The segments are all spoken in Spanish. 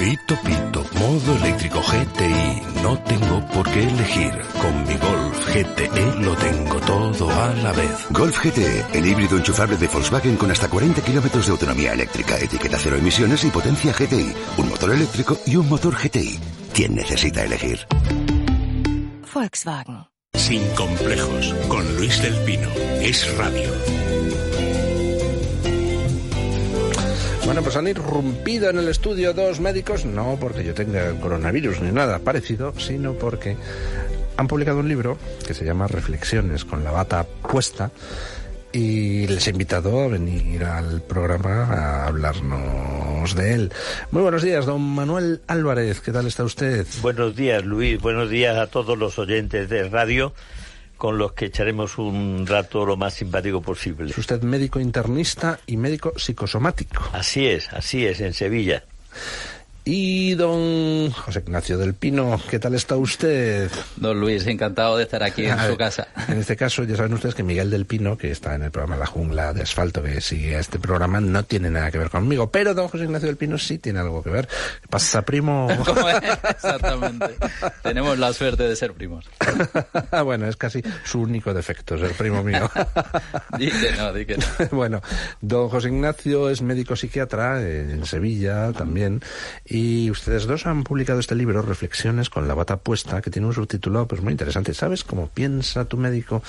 Pito, pito, modo eléctrico GTI. No tengo por qué elegir. Con mi Golf GTE lo tengo todo a la vez. Golf GTE, el híbrido enchufable de Volkswagen con hasta 40 kilómetros de autonomía eléctrica, etiqueta cero emisiones y potencia GTI. Un motor eléctrico y un motor GTI. ¿Quién necesita elegir? Volkswagen. Sin complejos, con Luis del Pino. Es radio. Bueno, pues han irrumpido en el estudio dos médicos, no porque yo tenga coronavirus ni nada parecido, sino porque han publicado un libro que se llama Reflexiones con la bata puesta y les he invitado a venir al programa a hablarnos de él. Muy buenos días, don Manuel Álvarez, ¿qué tal está usted? Buenos días, Luis, buenos días a todos los oyentes de radio, con los que echaremos un rato lo más simpático posible. Es usted médico internista y médico psicosomático. Así es, en Sevilla. Y don José Ignacio del Pino, ¿qué tal está usted? Don Luis, encantado de estar aquí en su casa. En este caso, ya saben ustedes que Miguel del Pino, que está en el programa La Jungla de Asfalto, que sigue a este programa, no tiene nada que ver conmigo, pero don José Ignacio del Pino sí tiene algo que ver. ¿Qué pasa, primo? Exactamente. Tenemos la suerte de ser primos. Bueno, es casi su único defecto, ser primo mío. Di que no. Bueno, don José Ignacio es médico psiquiatra en Sevilla también. Y ustedes dos han publicado este libro, Reflexiones con la bata puesta, que tiene un subtítulo pues muy interesante. ¿Sabes cómo piensa tu médico?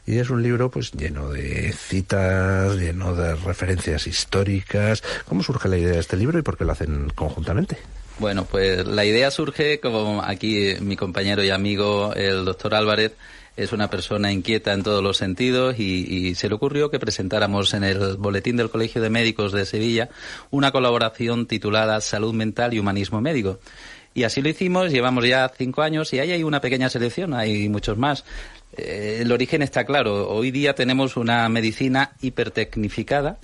Y es un libro pues lleno de citas, lleno de referencias históricas. ¿Cómo surge la idea de este libro y por qué lo hacen conjuntamente? Bueno, pues la idea surge, como aquí mi compañero y amigo, el doctor Álvarez, es una persona inquieta en todos los sentidos y se le ocurrió que presentáramos en el Boletín del Colegio de Médicos de Sevilla una colaboración titulada Salud Mental y Humanismo Médico. Y así lo hicimos, llevamos ya 5 años y ahí hay una pequeña selección, hay muchos más. El origen está claro, hoy día tenemos una medicina hipertecnificada,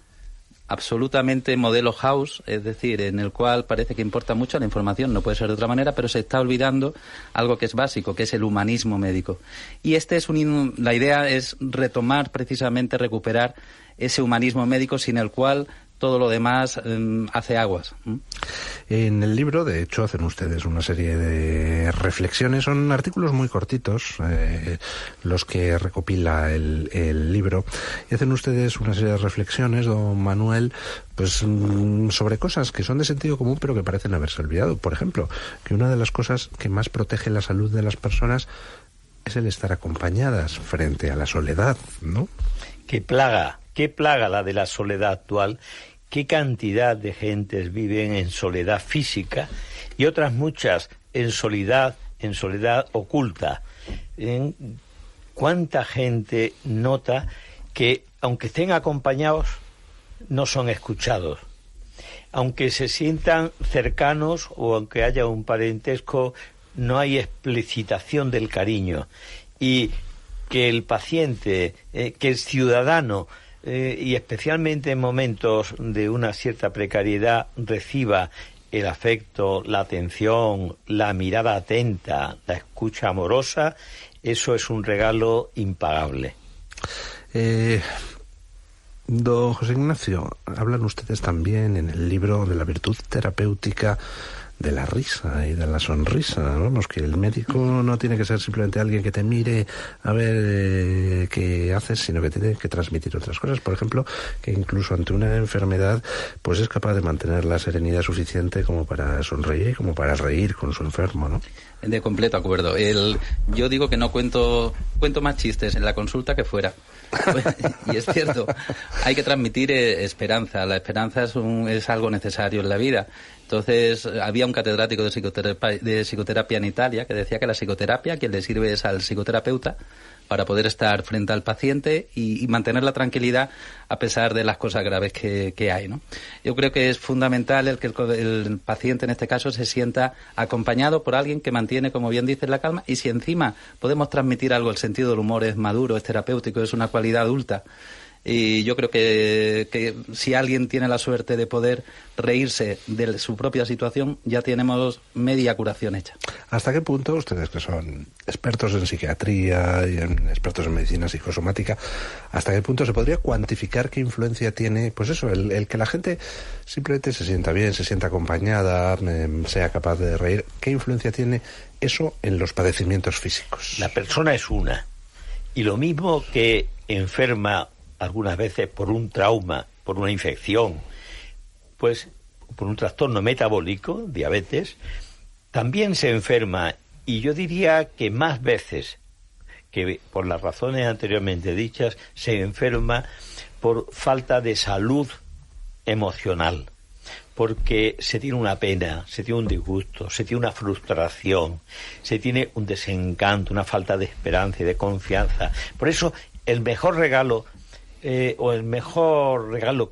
absolutamente modelo house, es decir, en el cual parece que importa mucho la información, no puede ser de otra manera, pero se está olvidando algo que es básico, que es el humanismo médico. Y la idea es retomar, precisamente, recuperar ese humanismo médico sin el cual todo lo demás hace aguas. En el libro, de hecho, hacen ustedes una serie de reflexiones, son artículos muy cortitos, los que recopila el libro, y hacen ustedes una serie de reflexiones, don Manuel, pues sobre cosas que son de sentido común pero que parecen haberse olvidado. Por ejemplo, que una de las cosas que más protege la salud de las personas es el estar acompañadas frente a la soledad, ¿no? Qué plaga la de la soledad actual. Qué cantidad de gentes viven en soledad física y otras muchas en soledad oculta. ¿Cuánta gente nota que, aunque estén acompañados, no son escuchados? Aunque se sientan cercanos o aunque haya un parentesco, no hay explicitación del cariño. Y que el paciente, que el ciudadano, y especialmente en momentos de una cierta precariedad, reciba el afecto, la atención, la mirada atenta, la escucha amorosa, eso es un regalo impagable. Don José Ignacio, hablan ustedes también en el libro de la virtud terapéutica de la risa y de la sonrisa. Vamos, que el médico no tiene que ser simplemente alguien que te mire a ver qué haces, sino que tiene que transmitir otras cosas. Por ejemplo, que incluso ante una enfermedad pues es capaz de mantener la serenidad suficiente como para sonreír y como para reír con su enfermo, ¿no? De completo acuerdo. Yo digo que no cuento más chistes en la consulta que fuera. Y es cierto, hay que transmitir esperanza. La esperanza es algo necesario en la vida. Entonces, había un catedrático de psicoterapia en Italia que decía que la psicoterapia, quien le sirve es al psicoterapeuta para poder estar frente al paciente y mantener la tranquilidad a pesar de las cosas graves que hay, ¿no? Yo creo que es fundamental el que el paciente, en este caso, se sienta acompañado por alguien que mantiene, como bien dices, la calma, y si encima podemos transmitir algo, el sentido del humor es maduro, es terapéutico, es una cualidad adulta, Y yo creo que si alguien tiene la suerte de poder reírse de su propia situación, ya tenemos media curación hecha. ¿Hasta qué punto ustedes, que son expertos en psiquiatría y expertos en medicina psicosomática, hasta qué punto se podría cuantificar qué influencia tiene, pues eso, el que la gente simplemente se sienta bien, se sienta acompañada, sea capaz de reír? ¿Qué influencia tiene eso en los padecimientos físicos? La persona es una. Y lo mismo que enferma algunas veces por un trauma, por una infección, pues por un trastorno metabólico, diabetes, también se enferma, y yo diría que más veces que por las razones anteriormente dichas, se enferma por falta de salud emocional, porque se tiene una pena, se tiene un disgusto, se tiene una frustración, se tiene un desencanto, una falta de esperanza y de confianza. Por eso el mejor regalo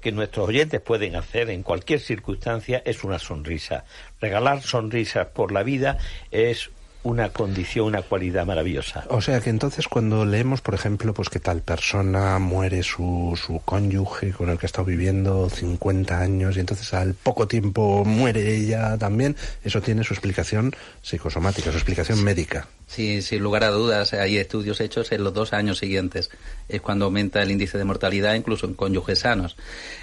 que nuestros oyentes pueden hacer en cualquier circunstancia es una sonrisa. Regalar sonrisas por la vida es una condición, una cualidad maravillosa. O sea que entonces cuando leemos, por ejemplo, pues que tal persona muere su cónyuge con el que ha estado viviendo 50 años y entonces al poco tiempo muere ella también, eso tiene su explicación psicosomática, su explicación médica. Sí, sin lugar a dudas, hay estudios hechos en los 2 años siguientes. Es cuando aumenta el índice de mortalidad, incluso en cónyuges sanos.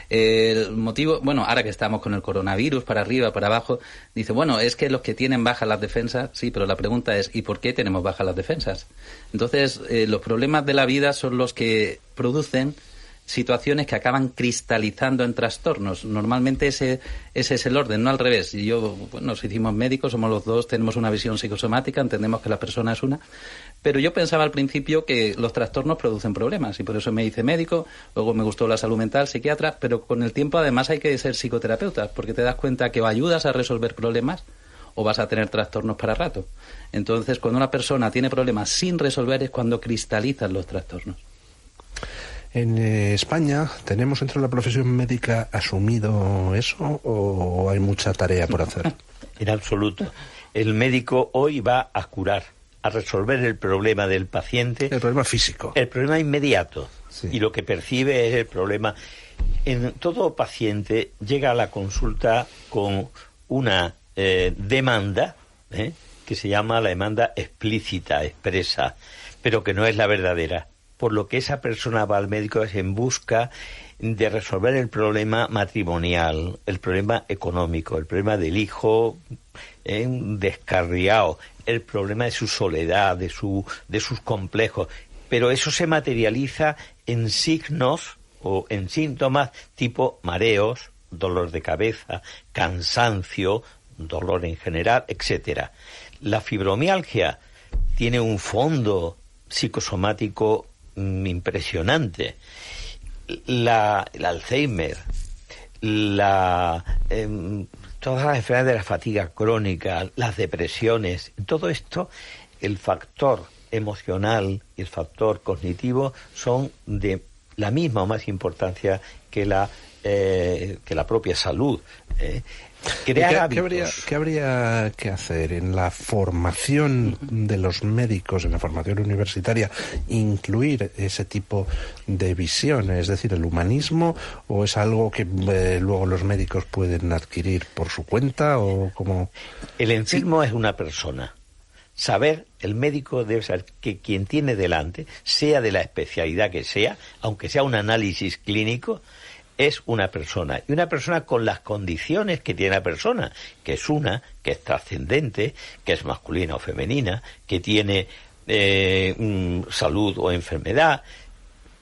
El motivo, bueno, ahora que estamos con el coronavirus, para arriba, para abajo, dice, bueno, es que los que tienen bajas las defensas, sí, pero la pregunta es, ¿y por qué tenemos bajas las defensas? Entonces, los problemas de la vida son los que producen situaciones que acaban cristalizando en trastornos. Normalmente ese es el orden, no al revés. Y yo, bueno, nos hicimos médicos, somos los dos, tenemos una visión psicosomática, entendemos que la persona es una. Pero yo pensaba al principio que los trastornos producen problemas y por eso me hice médico, luego me gustó la salud mental, psiquiatra, pero con el tiempo además hay que ser psicoterapeuta porque te das cuenta que o ayudas a resolver problemas o vas a tener trastornos para rato. Entonces, cuando una persona tiene problemas sin resolver es cuando cristalizan los trastornos. ¿En España tenemos dentro de la profesión médica asumido eso o hay mucha tarea por hacer? En absoluto. El médico hoy va a curar, a resolver el problema del paciente. El problema físico. El problema inmediato. Sí. Y lo que percibe es el problema. En todo paciente llega a la consulta con una demanda, que se llama la demanda explícita, expresa, pero que no es la verdadera. Por lo que esa persona va al médico es en busca de resolver el problema matrimonial, el problema económico, el problema del hijo descarriado, el problema de su soledad, de sus complejos. Pero eso se materializa en signos o en síntomas tipo mareos, dolor de cabeza, cansancio, dolor en general, etcétera. La fibromialgia tiene un fondo psicosomático impresionante. El Alzheimer, todas las enfermedades de la fatiga crónica, las depresiones, todo esto, el factor emocional y el factor cognitivo son de la misma o más importancia que la propia salud. ¿Qué habría que hacer en la formación de los médicos, en la formación universitaria, incluir ese tipo de visiones, es decir, el humanismo, o es algo que luego los médicos pueden adquirir por su cuenta o cómo? El enfermo es una persona. El médico debe saber que quien tiene delante, sea de la especialidad que sea, aunque sea un análisis clínico, es una persona, y una persona con las condiciones que tiene la persona, que es que es trascendente, que es masculina o femenina, que tiene salud o enfermedad,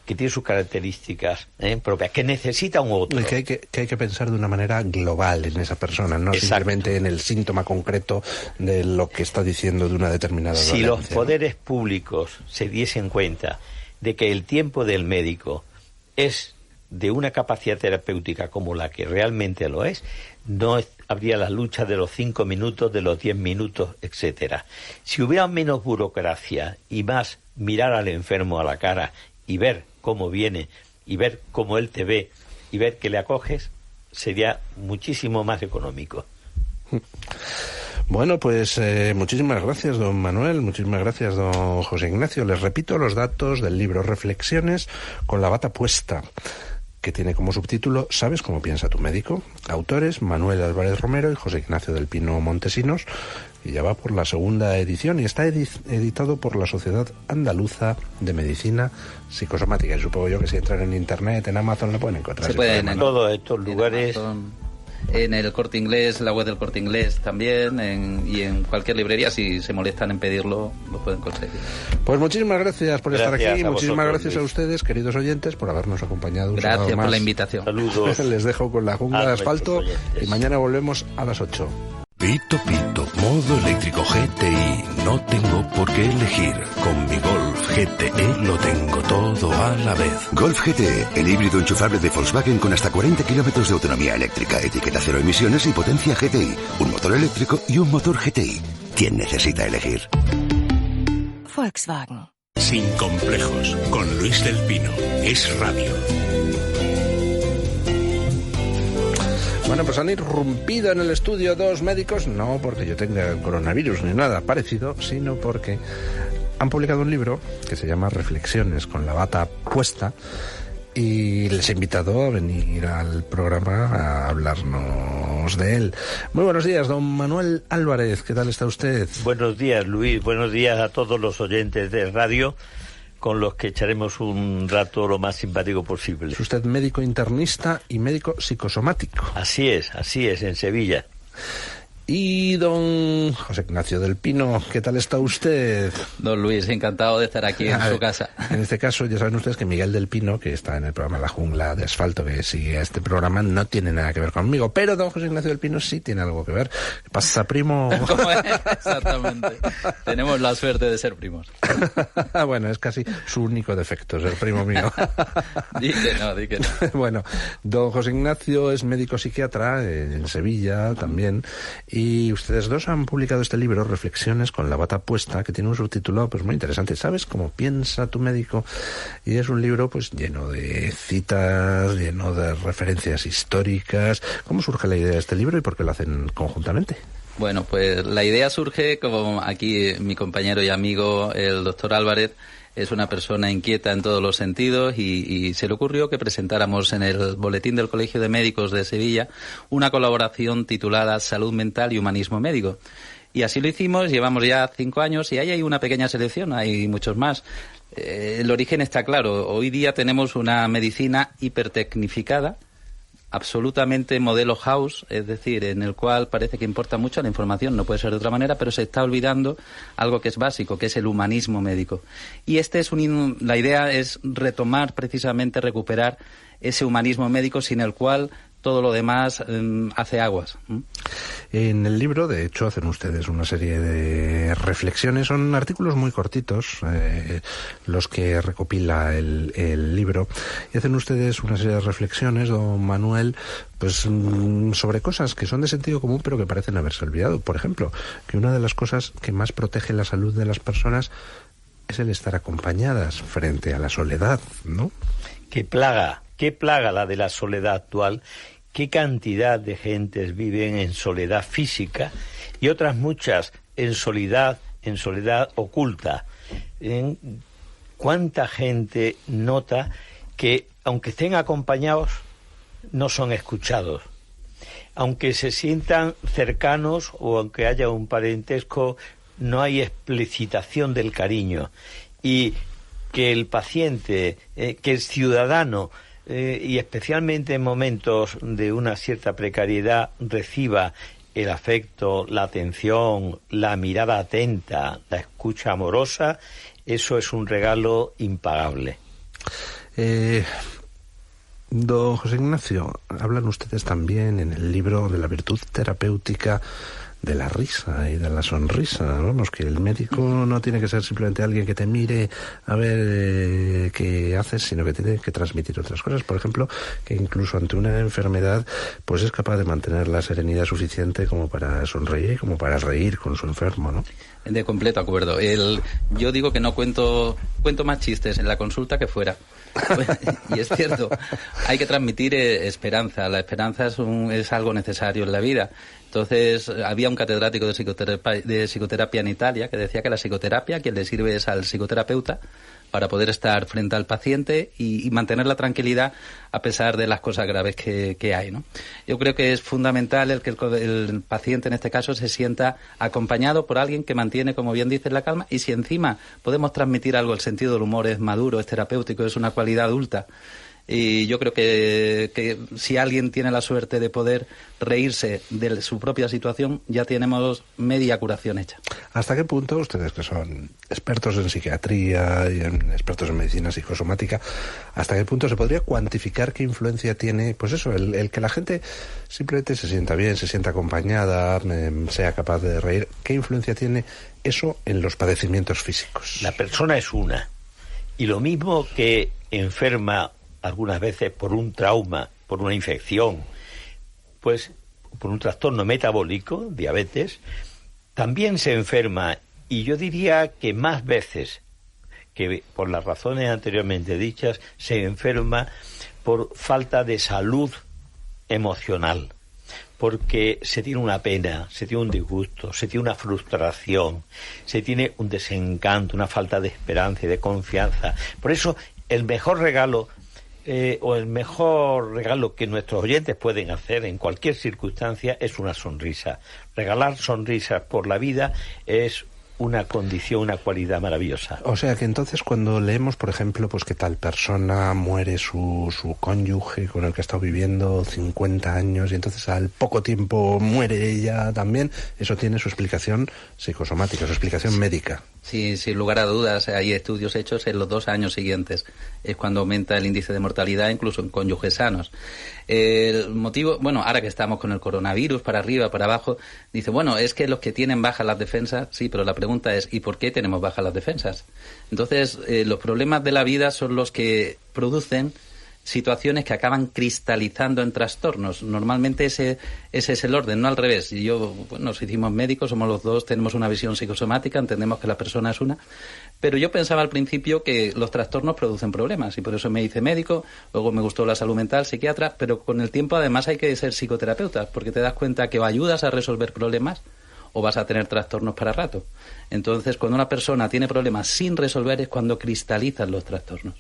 que tiene sus características propias, que necesita un otro. Y que hay que pensar de una manera global en esa persona, no Exacto. Simplemente en el síntoma concreto de lo que está diciendo de una determinada dolencia. Si los poderes públicos se diesen cuenta de que el tiempo del médico es de una capacidad terapéutica como la que realmente lo es, no habría la lucha de los 5 minutos, de los 10 minutos, etcétera. Si hubiera menos burocracia y más mirar al enfermo a la cara y ver cómo viene y ver cómo él te ve y ver que le acoges, sería muchísimo más económico. Bueno, pues muchísimas gracias, don Manuel, muchísimas gracias, don José Ignacio. Les repito los datos del libro Reflexiones con la bata puesta, que tiene como subtítulo ¿Sabes cómo piensa tu médico? Autores Manuel Álvarez Romero y José Ignacio del Pino Montesinos, y ya va por la segunda edición y está editado por la Sociedad Andaluza de Medicina Psicosomática. Y supongo yo que si entran en internet, en Amazon, lo pueden encontrar. Se pueden en todos estos lugares. En el Corte Inglés, la web del Corte Inglés también, y en cualquier librería, si se molestan en pedirlo, lo pueden conseguir. Pues muchísimas gracias por estar aquí, muchísimas gracias Luis. A ustedes, queridos oyentes, por habernos acompañado. Gracias por la invitación. Saludos. Les dejo con la jungla de asfalto y mañana volvemos a las 8. Pito Pito, modo eléctrico GTI, no tengo por qué elegir. Con mi Golf GTE lo tengo todo a la vez. Golf GTE, el híbrido enchufable de Volkswagen con hasta 40 kilómetros de autonomía eléctrica, etiqueta cero emisiones y potencia GTI. Un motor eléctrico y un motor GTI. ¿Quién necesita elegir? Volkswagen. Sin complejos, con Luis del Pino. Es radio. Bueno, pues han irrumpido en el estudio dos médicos, no porque yo tenga coronavirus ni nada parecido, sino porque han publicado un libro que se llama Reflexiones con la bata puesta, y les he invitado a venir al programa a hablarnos de él. Muy buenos días, don Manuel Álvarez, ¿qué tal está usted? Buenos días, Luis, buenos días a todos los oyentes de radio, con los que echaremos un rato lo más simpático posible. Es usted médico internista y médico psicosomático. Así es, en Sevilla. Y don José Ignacio del Pino, ¿qué tal está usted? Don Luis, encantado de estar aquí en su casa. En este caso, ya saben ustedes que Miguel del Pino, que está en el programa La Jungla de Asfalto, que sigue a este programa, no tiene nada que ver conmigo, pero don José Ignacio del Pino sí tiene algo que ver. ¿Qué pasa, primo? Exactamente. Tenemos la suerte de ser primos. Bueno, es casi su único defecto, ser primo mío. Di que no. Bueno, don José Ignacio es médico psiquiatra en Sevilla también. Y ustedes dos han publicado este libro, Reflexiones con la bata puesta, que tiene un subtítulo pues muy interesante. ¿Sabes cómo piensa tu médico? Y es un libro pues lleno de citas, lleno de referencias históricas. ¿Cómo surge la idea de este libro y por qué lo hacen conjuntamente? Bueno, pues la idea surge, como aquí mi compañero y amigo, el doctor Álvarez, es una persona inquieta en todos los sentidos y se le ocurrió que presentáramos en el Boletín del Colegio de Médicos de Sevilla una colaboración titulada Salud Mental y Humanismo Médico. Y así lo hicimos, llevamos ya 5 años y ahí hay una pequeña selección, hay muchos más. El origen está claro, hoy día tenemos una medicina hipertecnificada, absolutamente modelo house, es decir, en el cual parece que importa mucho la información, no puede ser de otra manera, pero se está olvidando algo que es básico, que es el humanismo médico. Y la idea es retomar, precisamente, recuperar ese humanismo médico sin el cual todo lo demás hace aguas. En el libro, de hecho, hacen ustedes una serie de reflexiones. Son artículos muy cortitos, los que recopila el libro. Y hacen ustedes una serie de reflexiones, don Manuel, pues sobre cosas que son de sentido común, pero que parecen haberse olvidado. Por ejemplo, que una de las cosas que más protege la salud de las personas es el estar acompañadas frente a la soledad, ¿no? Qué plaga la de la soledad actual. Qué cantidad de gentes viven en soledad física y otras muchas en soledad oculta. ¿Cuánta gente nota que, aunque estén acompañados, no son escuchados? Aunque se sientan cercanos o aunque haya un parentesco, no hay explicitación del cariño. Y que el paciente, que el ciudadano, y especialmente en momentos de una cierta precariedad, reciba el afecto, la atención, la mirada atenta, la escucha amorosa, eso es un regalo impagable. Don José Ignacio, hablan ustedes también en el libro de la virtud terapéutica de la risa y de la sonrisa. Vamos, que el médico no tiene que ser simplemente alguien que te mire a ver qué haces, sino que tiene que transmitir otras cosas. Por ejemplo, que incluso ante una enfermedad pues es capaz de mantener la serenidad suficiente como para sonreír y como para reír con su enfermo, ¿no? De completo acuerdo. Yo digo que no cuento más chistes en la consulta que fuera. Y es cierto, hay que transmitir esperanza. La esperanza es algo necesario en la vida. Entonces, había un catedrático de psicoterapia en Italia que decía que la psicoterapia, quien le sirve es al psicoterapeuta para poder estar frente al paciente y mantener la tranquilidad a pesar de las cosas graves que hay, ¿no? Yo creo que es fundamental el que el paciente, en este caso, se sienta acompañado por alguien que mantiene, como bien dices, la calma, y si encima podemos transmitir algo, el sentido del humor es maduro, es terapéutico, es una cualidad adulta. Y yo creo que si alguien tiene la suerte de poder reírse de su propia situación, ya tenemos media curación hecha. ¿Hasta qué punto ustedes, que son expertos en psiquiatría y expertos en medicina psicosomática, hasta qué punto se podría cuantificar qué influencia tiene, pues eso, el que la gente simplemente se sienta bien, se sienta acompañada, sea capaz de reír? ¿Qué influencia tiene eso en los padecimientos físicos? La persona es una. Y lo mismo que enferma algunas veces por un trauma, por una infección, pues por un trastorno metabólico, diabetes, también se enferma, y yo diría que más veces que por las razones anteriormente dichas, se enferma por falta de salud emocional, porque se tiene una pena, se tiene un disgusto, se tiene una frustración, se tiene un desencanto, una falta de esperanza y de confianza. Por eso el mejor regalo que nuestros oyentes pueden hacer en cualquier circunstancia es una sonrisa. Regalar sonrisas por la vida es una condición, una cualidad maravillosa. O sea que entonces cuando leemos, por ejemplo, pues que tal persona muere su cónyuge con el que ha estado viviendo 50 años y entonces al poco tiempo muere ella también, eso tiene su explicación psicosomática, su explicación médica. Sí, sin lugar a dudas, hay estudios hechos en los 2 años siguientes. Es cuando aumenta el índice de mortalidad, incluso en cónyuges sanos. El motivo, bueno, ahora que estamos con el coronavirus, para arriba, para abajo, dice, bueno, es que los que tienen bajas las defensas, sí, pero la pregunta es, ¿y por qué tenemos bajas las defensas? Entonces, los problemas de la vida son los que producen situaciones que acaban cristalizando en trastornos. Normalmente ese es el orden, no al revés. Y yo, bueno, nos hicimos médicos, somos los dos, tenemos una visión psicosomática, entendemos que la persona es una. Pero yo pensaba al principio que los trastornos producen problemas y por eso me hice médico, luego me gustó la salud mental, psiquiatra, pero con el tiempo además hay que ser psicoterapeuta, porque te das cuenta que o ayudas a resolver problemas o vas a tener trastornos para rato. Entonces, cuando una persona tiene problemas sin resolver es cuando cristalizan los trastornos.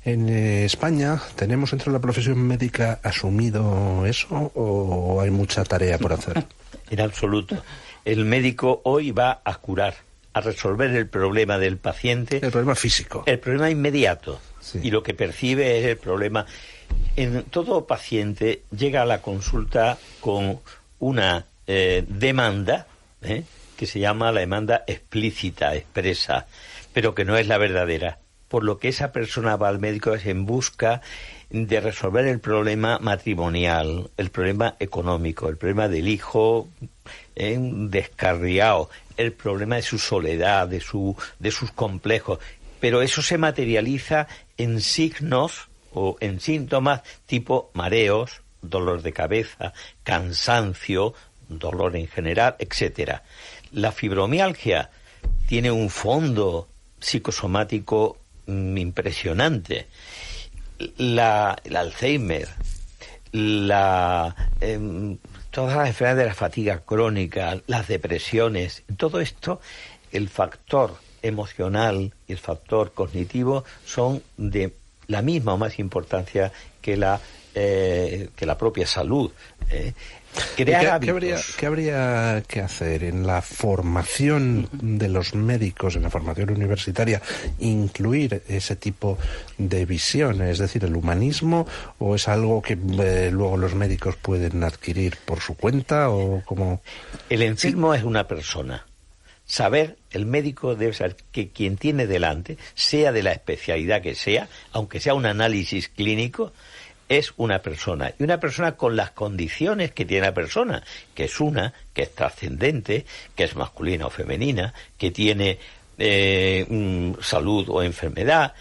¿En España tenemos dentro de la profesión médica asumido eso o hay mucha tarea por hacer? En absoluto. El médico hoy va a curar, a resolver el problema del paciente. El problema físico. El problema inmediato. Sí. Y lo que percibe es el problema. En todo paciente llega a la consulta con una demanda, que se llama la demanda explícita, expresa, pero que no es la verdadera. Por lo que esa persona va al médico es en busca de resolver el problema matrimonial, el problema económico, el problema del hijo descarriado, el problema de su soledad, de sus complejos. Pero eso se materializa en signos o en síntomas tipo mareos, dolor de cabeza, cansancio, dolor en general, etcétera. La fibromialgia tiene un fondo psicosomático impresionante. El Alzheimer, todas las enfermedades de la fatiga crónica, las depresiones, todo esto, el factor emocional y el factor cognitivo son de la misma o más importancia que la propia salud. ¿Qué habría que hacer en la formación de los médicos, en la formación universitaria, incluir ese tipo de visiones, es decir, el humanismo, o es algo que luego los médicos pueden adquirir por su cuenta o como? El enfermo es una persona. El médico debe saber que quien tiene delante, sea de la especialidad que sea, aunque sea un análisis clínico, es una persona, y una persona con las condiciones que tiene la persona, que es que es trascendente, que es masculina o femenina, que tiene salud o enfermedad,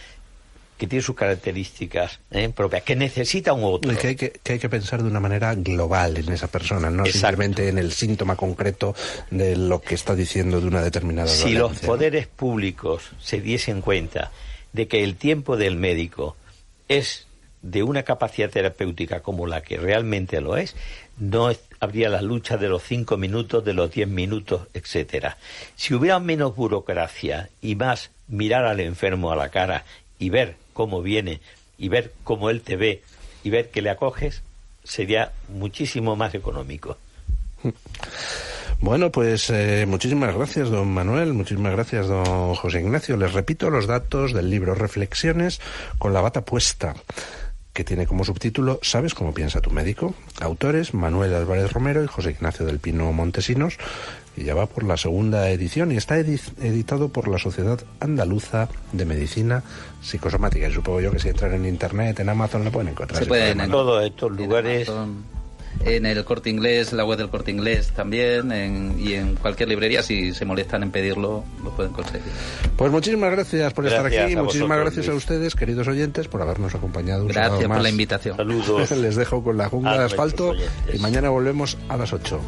que tiene sus características propias, que necesita un otro. Y que hay que pensar de una manera global en esa persona, no simplemente en el síntoma concreto de lo que está diciendo de una determinada dolencia. Si los poderes públicos se diesen cuenta de que el tiempo del médico es de una capacidad terapéutica como la que realmente lo es, no habría la lucha de los 5 minutos, de los 10 minutos, etcétera. Si hubiera menos burocracia y más mirar al enfermo a la cara y ver cómo viene y ver cómo él te ve y ver que le acoges, sería muchísimo más económico. Bueno, pues muchísimas gracias, don Manuel, muchísimas gracias, don José Ignacio. Les repito los datos del libro Reflexiones con la bata puesta, que tiene como subtítulo ¿Sabes cómo piensa tu médico? Autores Manuel Álvarez Romero y José Ignacio del Pino Montesinos, y ya va por la segunda edición y está editado por la Sociedad Andaluza de Medicina Psicosomática. Y supongo yo que si entran en internet, en Amazon, lo pueden encontrar. Se pueden en todos estos lugares. En el Corte Inglés, la web del Corte Inglés también, y en cualquier librería, si se molestan en pedirlo, lo pueden conseguir. Pues muchísimas gracias por estar aquí, muchísimas gracias Luis. a ustedes, queridos oyentes, por habernos acompañado. Gracias por la invitación. Saludos. Les dejo con la jungla de asfalto oyentes. y mañana volvemos a las 8.